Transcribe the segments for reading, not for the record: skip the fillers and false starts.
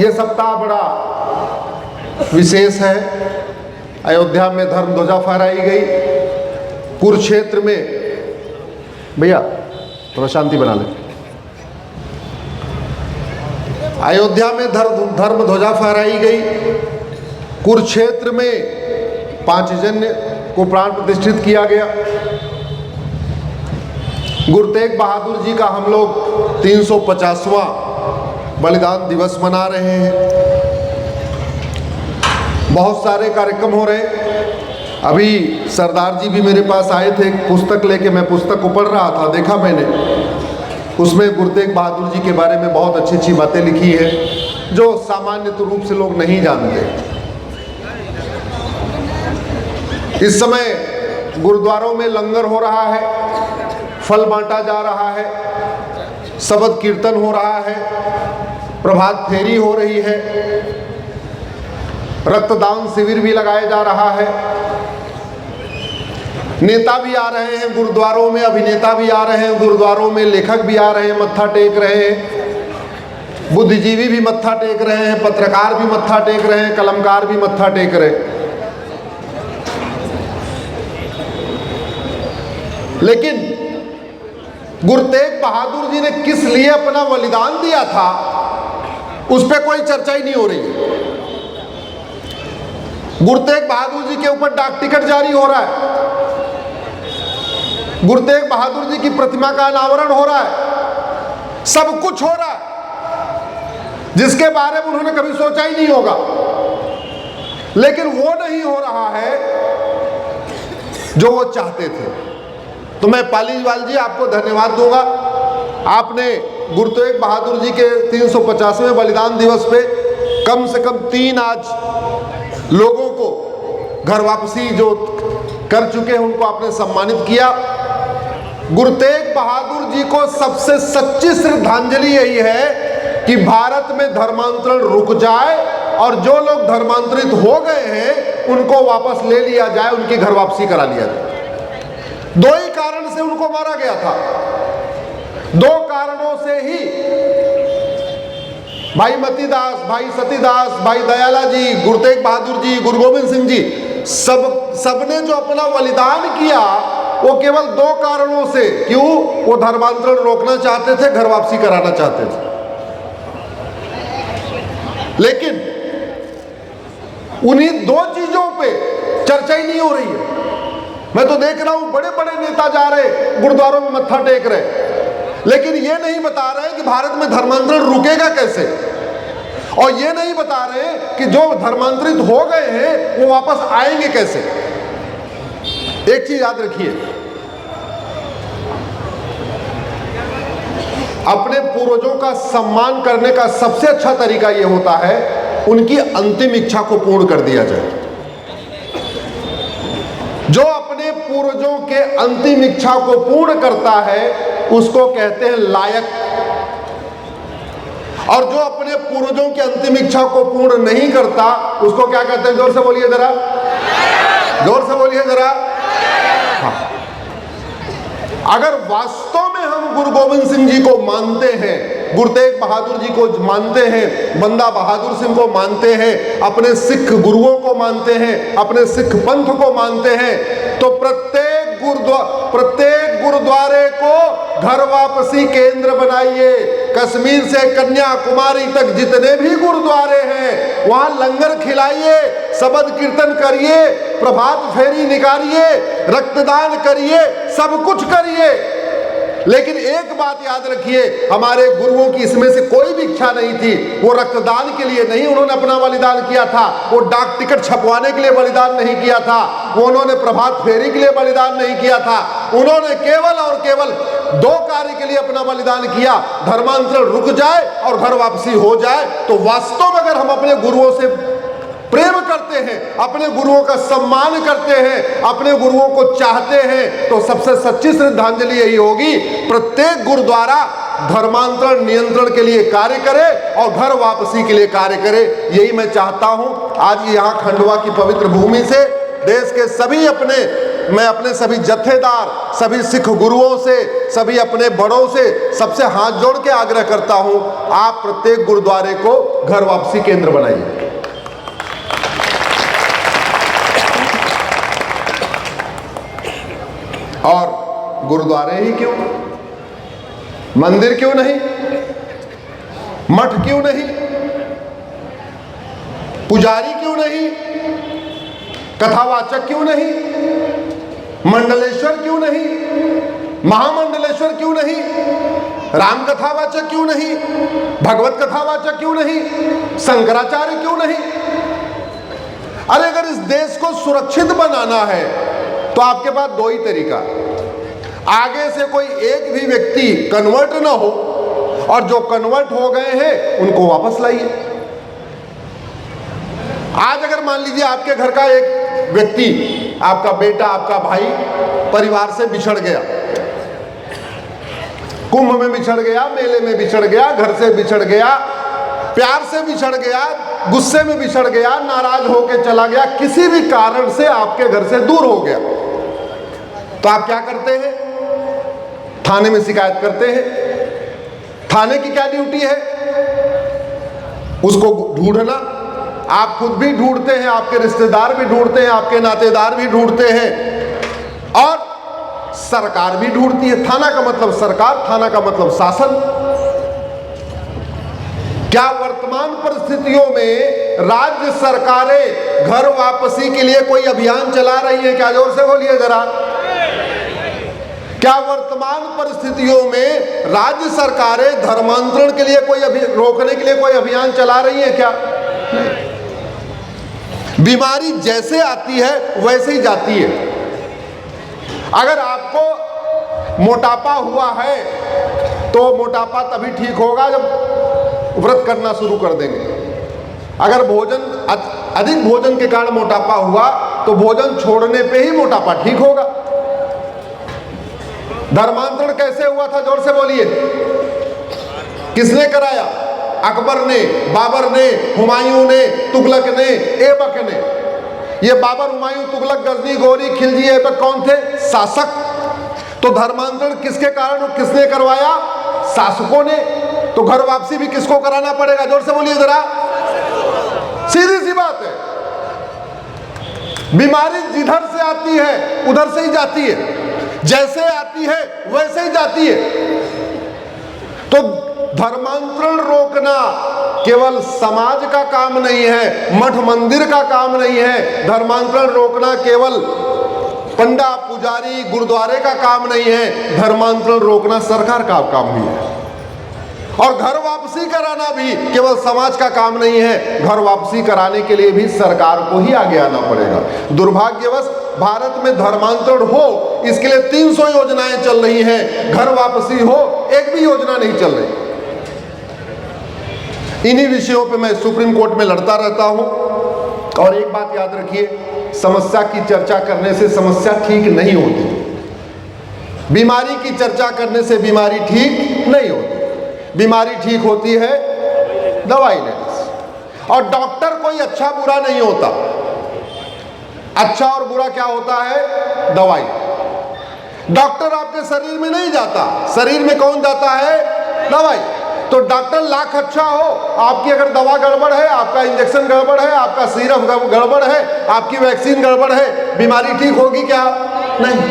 ये सप्ताह बड़ा विशेष है। अयोध्या में धर्म ध्वजा फहराई गई। कुरुक्षेत्र में, भैया थोड़ा शांति बना ले। अयोध्या में धर्म ध्वजा फहराई गई। कुरुक्षेत्र में 5 जन को प्राण प्रतिष्ठित किया गया। गुरु तेग बहादुर जी का हम लोग 350वां बलिदान दिवस मना रहे हैं। बहुत सारे कार्यक्रम हो रहे। अभी सरदार जी भी मेरे पास आए थे, एक पुस्तक लेके। मैं पुस्तक को पढ़ रहा था, देखा मैंने, उसमें गुरु तेग बहादुर जी के बारे में बहुत अच्छी अच्छी बातें लिखी है जो सामान्य रूप से लोग नहीं जानते। इस समय गुरुद्वारों में लंगर हो रहा है, फल बांटा जा रहा है, शबद कीर्तन हो रहा है, प्रभात फेरी हो रही है, रक्तदान शिविर भी लगाया जा रहा है। नेता भी आ रहे हैं गुरुद्वारों में, अभिनेता भी आ रहे हैं गुरुद्वारों में, लेखक भी आ रहे हैं, मत्था टेक रहे हैं, बुद्धिजीवी भी मत्था टेक रहे हैं, पत्रकार भी मत्था टेक रहे हैं, कलमकार भी मत्था टेक रहे हैं। लेकिन गुरु तेग बहादुर जी ने किस लिए अपना बलिदान दिया था, उस पर कोई चर्चा ही नहीं हो रही है। गुरु तेग बहादुर जी के ऊपर डाक टिकट जारी हो रहा है, गुरु तेग बहादुर जी की प्रतिमा का अनावरण हो रहा है, सब कुछ हो रहा है जिसके बारे में उन्होंने कभी सोचा ही नहीं होगा। लेकिन वो नहीं हो रहा है जो वो चाहते थे। तो मैं पालीवाल जी आपको धन्यवाद दूंगा। आपने गुरु तेग बहादुर जी के 350वें बलिदान दिवस पे कम से कम 3 आज लोगों को घर वापसी जो कर चुके हैं उनको आपने सम्मानित किया। गुरु तेग बहादुर जी को सबसे सच्ची श्रद्धांजलि यही है कि भारत में धर्मांतरण रुक जाए और जो लोग धर्मांतरित हो गए हैं उनको वापस ले लिया जाए, उनकी घर वापसी करा लिया जाए। 2 ही कारण से उनको मारा गया था। 2 कारणों से ही भाई मतीदास, भाई सतीदास, भाई दयाला जी, गुरु तेग बहादुर जी, गुरु गोविंद सिंह जी, सबने जो अपना बलिदान किया वो केवल 2 कारणों से। क्यों? वो धर्मांतरण रोकना चाहते थे, घर वापसी कराना चाहते थे। लेकिन उन्हीं 2 चीजों पे चर्चा ही नहीं हो रही है। मैं तो देख रहा हूं बड़े बड़े नेता जा रहे, गुरुद्वारों में मत्था टेक रहे, लेकिन ये नहीं बता रहे कि भारत में धर्मांतरण रुकेगा कैसे, और ये नहीं बता रहे कि जो धर्मांतरित हो गए हैं वो वापस आएंगे कैसे। एक चीज याद रखिए, अपने पूर्वजों का सम्मान करने का सबसे अच्छा तरीका यह होता है उनकी अंतिम इच्छा को पूर्ण कर दिया जाए। जो अपने पूर्वजों के अंतिम इच्छा को पूर्ण करता है उसको कहते हैं लायक, और जो अपने पूर्वजों की अंतिम इच्छा को पूर्ण नहीं करता उसको क्या कहते हैं? जोर से बोलिए जरा, जोर से बोलिए जरा। हाँ। अगर वास्तव में हम गुरु गोविंद सिंह जी को मानते हैं, गुरु तेग बहादुर जी को मानते हैं, बंदा बहादुर सिंह को मानते हैं, अपने सिख गुरुओं को मानते हैं, अपने सिख पंथ को मानते हैं, तो प्रत्येक गुरुद्वारे को घर वापसी केंद्र बनाइए। कश्मीर से कन्याकुमारी तक जितने भी गुरुद्वारे हैं वहां लंगर खिलाइए, शबद कीर्तन करिए, प्रभात फेरी निकालिए, रक्तदान करिए, सब कुछ करिए। लेकिन एक बात याद रखिए, हमारे गुरुओं की इसमें से कोई भी इच्छा नहीं थी। वो रक्तदान के लिए नहीं उन्होंने अपना बलिदान किया था, वो डाक टिकट छपवाने के लिए बलिदान नहीं किया था, वो उन्होंने प्रभात फेरी के लिए बलिदान नहीं किया था। उन्होंने केवल और केवल 2 कार्य के लिए अपना बलिदान किया, धर्मांतरण रुक जाए और घर वापसी हो जाए। तो वास्तव में अगर हम अपने गुरुओं से प्रेम करते हैं, अपने गुरुओं का सम्मान करते हैं, अपने गुरुओं को चाहते हैं, तो सबसे सच्ची श्रद्धांजलि यही होगी प्रत्येक गुरुद्वारा धर्मांतरण नियंत्रण के लिए कार्य करे और घर वापसी के लिए कार्य करे। यही मैं चाहता हूं। आज यहाँ खंडवा की पवित्र भूमि से देश के सभी अपने मैं अपने सभी जत्थेदार, सभी सिख गुरुओं से, सभी अपने बड़ों से, सबसे हाथ जोड़ के आग्रह करता हूं, आप प्रत्येक गुरुद्वारे को घर वापसी केंद्र बनाइए। और गुरुद्वारे ही क्यों, मंदिर क्यों नहीं, मठ क्यों नहीं, पुजारी क्यों नहीं, कथावाचक क्यों नहीं, मंडलेश्वर क्यों नहीं, महामंडलेश्वर क्यों नहीं, राम कथावाचक क्यों नहीं, भगवत कथावाचक क्यों नहीं, शंकराचार्य क्यों नहीं? अरे अगर इस देश को सुरक्षित बनाना है तो आपके पास दो ही तरीका, आगे से कोई एक भी व्यक्ति कन्वर्ट ना हो और जो कन्वर्ट हो गए हैं उनको वापस लाइए। आज अगर मान लीजिए आपके घर का एक व्यक्ति, आपका बेटा, आपका भाई परिवार से बिछड़ गया, कुंभ में बिछड़ गया, मेले में बिछड़ गया, घर से बिछड़ गया, प्यार से बिछड़ गया, गुस्से में बिछड़ गया, नाराज होकर चला गया, किसी भी कारण से आपके घर से दूर हो गया, तो आप क्या करते हैं? थाने में शिकायत करते हैं। थाने की क्या ड्यूटी है? उसको ढूंढना। आप खुद भी ढूंढते हैं, आपके रिश्तेदार भी ढूंढते हैं, आपके नातेदार भी ढूंढते हैं और सरकार भी ढूंढती है। थाना का मतलब सरकार, थाना का मतलब शासन। क्या वर्तमान परिस्थितियों में राज्य सरकारें घर वापसी के लिए कोई अभियान चला रही है? क्या जोर से बोलिए जरा। क्या वर्तमान परिस्थितियों में राज्य सरकारें धर्मांतरण के लिए रोकने के लिए कोई अभियान चला रही है क्या? बीमारी जैसे आती है वैसे ही जाती है। अगर आपको मोटापा हुआ है तो मोटापा तभी ठीक होगा जब व्रत करना शुरू कर देंगे। अगर अधिक भोजन के कारण मोटापा हुआ तो भोजन छोड़ने पे ही मोटापा ठीक होगा। धर्मांतरण कैसे हुआ था? जोर से बोलिए। किसने कराया? अकबर ने, बाबर ने, हुमायूं ने, तुगलक ने, ऐबक ने। ये बाबर, हुमायूं, तुगलक, गजनी, गौरी, खिलजी, ऐबक कौन थे? शासक। तो धर्मांतरण किसके कारण, किसने करवाया? शासकों ने। तो घर वापसी भी किसको कराना पड़ेगा? जोर से बोलिए जरा। सीधी सी बात है। बीमारी जिधर से आती है उधर से ही जाती है, जैसे आती है वैसे ही जाती है। तो धर्मांतरण रोकना केवल समाज का काम नहीं है, मठ मंदिर का काम नहीं है। धर्मांतरण रोकना केवल पंडा, पुजारी, गुरुद्वारे का काम नहीं है। धर्मांतरण रोकना सरकार का काम भी है। और घर वापसी कराना भी केवल समाज का काम नहीं है, घर वापसी कराने के लिए भी सरकार को ही आगे आना पड़ेगा। दुर्भाग्यवश भारत में धर्मांतरण हो इसके लिए 300 योजनाएं चल रही हैं, घर वापसी हो एक भी योजना नहीं चल रही। इन्हीं विषयों पे मैं सुप्रीम कोर्ट में लड़ता रहता हूं। और एक बात याद रखिए, समस्या की चर्चा करने से समस्या ठीक नहीं होती। बीमारी की चर्चा करने से बीमारी ठीक नहीं होती। बीमारी ठीक होती है दवाई लेने से। और डॉक्टर कोई अच्छा बुरा नहीं होता। अच्छा और बुरा क्या होता है? दवाई। डॉक्टर आपके शरीर में नहीं जाता, शरीर में कौन जाता है? दवाई। तो डॉक्टर लाख अच्छा हो, आपकी अगर दवा गड़बड़ है, आपका इंजेक्शन गड़बड़ है, आपका सिरप गड़बड़ है, आपकी वैक्सीन गड़बड़ है, बीमारी ठीक होगी क्या? नहीं।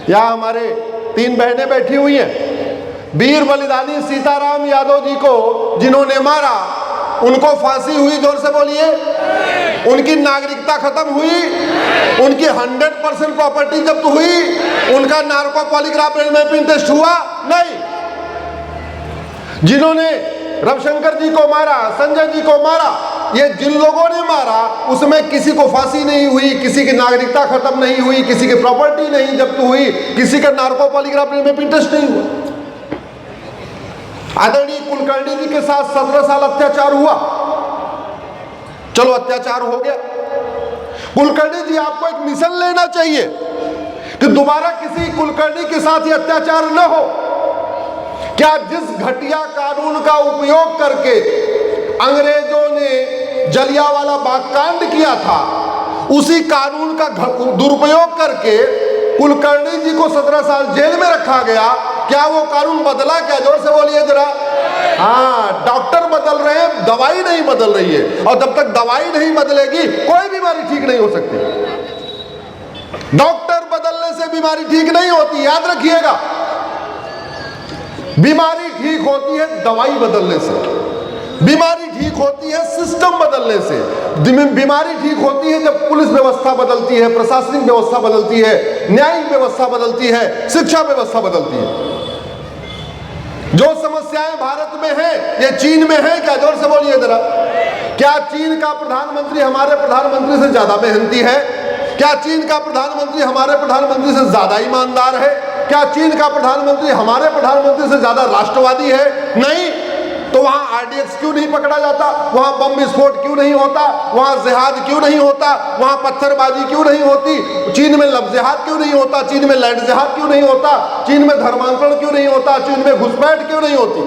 यहाँ हमारे 3 बहनें बैठी हुई हैं। वीर बलिदानी सीताराम यादव जी को जिन्होंने मारा उनको फांसी हुई। जोर से बोलिए। उनकी नागरिकता खत्म हुई, उनकी 100% प्रॉपर्टी जब्त हुई, उनका नार्को पॉलीग्राफ मैपिंग टेस्ट हुआ नहीं। जिन्होंने रविशंकर जी को मारा, संजय जी को मारा, ये जिन लोगों ने मारा उसमें किसी को फांसी नहीं हुई, किसी की नागरिकता खत्म नहीं हुई, किसी की प्रॉपर्टी नहीं जब्त हुई, किसी का नार्को पॉलीग्राफ मैपिंग टेस्ट नहीं हुआ। आदरणीय कुलकर्णी जी के साथ 17 साल अत्याचार हुआ। चलो अत्याचार हो गया। कुलकर्णी जी, आपको एक मिशन लेना चाहिए कि दोबारा किसी कुलकर्णी के साथ ये अत्याचार न हो। क्या जिस घटिया कानून का उपयोग करके अंग्रेजों ने जलियांवाला बाग कांड किया था, उसी कानून का दुरुपयोग करके कुलकर्णी जी को 17 साल जेल में रखा गया। क्या वो कानून बदला? क्या? जोर से बोलिए जरा। हाँ, डॉक्टर बदल रहे हैं, दवाई नहीं बदल रही है, और जब तक दवाई नहीं बदलेगी कोई बीमारी ठीक नहीं हो सकती। डॉक्टर बदलने से बीमारी ठीक नहीं होती, याद रखिएगा। बीमारी ठीक होती है दवाई बदलने से, बीमारी ठीक होती है सिस्टम बदलने से, बीमारी ठीक होती है जब पुलिस व्यवस्था बदलती है, प्रशासनिक व्यवस्था बदलती है, न्यायिक व्यवस्था बदलती है, शिक्षा व्यवस्था बदलती है। जो समस्याएं भारत में हैं, ये चीन में है क्या? जोर से बोलिए जरा। क्या चीन का प्रधानमंत्री हमारे प्रधानमंत्री से ज्यादा मेहनती है? क्या चीन का प्रधानमंत्री हमारे प्रधानमंत्री से ज्यादा ईमानदार है? क्या चीन का प्रधानमंत्री हमारे प्रधानमंत्री से ज्यादा राष्ट्रवादी है? नहीं। तो वहां आरडीएक्स क्यों नहीं पकड़ा जाता? वहां बम विस्फोट क्यों नहीं होता? वहां जिहाद क्यों नहीं होता? वहां पत्थरबाजी क्यों नहीं होती? चीन में लव जिहाद क्यों नहीं होता? चीन में लैंड जिहाद क्यों नहीं होता? चीन में धर्मांतरण क्यों नहीं होता? चीन में घुसपैठ क्यों नहीं होती?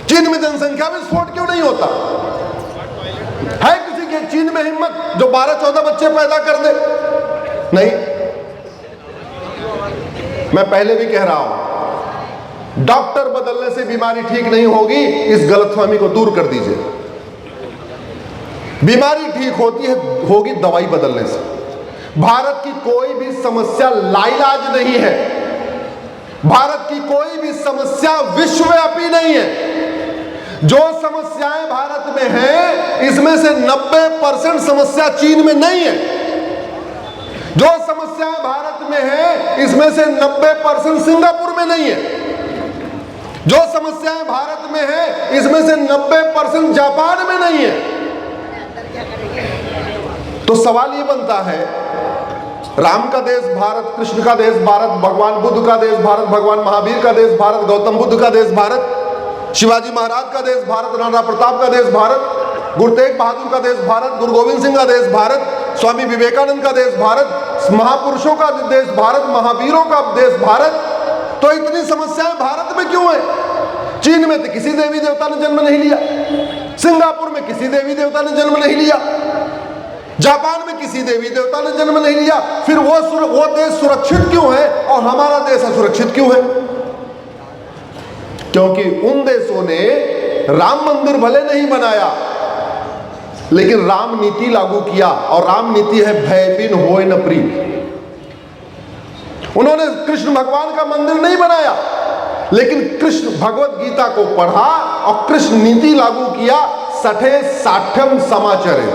चीन में जनसंख्या विस्फोट क्यों नहीं होता? है किसी के चीन में हिम्मत जो 12-14 बच्चे पैदा कर दे? नहीं। मैं पहले भी कह रहा हूं, डॉक्टर बदलने से बीमारी ठीक नहीं होगी, इस गलतफहमी को दूर कर दीजिए। बीमारी ठीक होगी दवाई बदलने से। भारत की कोई भी समस्या लाइलाज नहीं है, भारत की कोई भी समस्या विश्वव्यापी नहीं है। जो समस्याएं भारत में हैं, इसमें से 90% समस्या चीन में नहीं है। जो समस्याएं भारत में हैं, इसमें से 90% सिंगापुर में नहीं है। जो समस्याएं भारत में है, इसमें से 90% जापान में नहीं है। तो सवाल ये बनता है, राम का देश भारत, कृष्ण का देश भारत, भगवान बुद्ध का देश भारत, भगवान महावीर का देश भारत, गौतम बुद्ध का देश भारत, शिवाजी महाराज का देश भारत, राणा प्रताप का देश भारत, गुरु तेग बहादुर का देश भारत, गुरु गोविंद सिंह का देश भारत, स्वामी विवेकानंद का देश भारत, महापुरुषों का देश भारत, महावीरों का देश भारत। तो इतनी समस्याएं भारत में क्यों है? चीन में तो किसी देवी देवता ने जन्म नहीं लिया, सिंगापुर में किसी देवी देवता ने जन्म नहीं लिया, जापान में किसी देवी देवता ने जन्म नहीं लिया। फिर वो देश सुरक्षित क्यों है और हमारा देश असुरक्षित क्यों है? क्योंकि उन देशों ने राम मंदिर भले नहीं बनाया, लेकिन राम नीति लागू किया, और राम नीति है भय बिन होय न प्रीत। उन्होंने कृष्ण भगवान का मंदिर नहीं बनाया, लेकिन कृष्ण भगवत गीता को पढ़ा और कृष्ण नीति लागू किया। सठे साठ्यम समाचरे,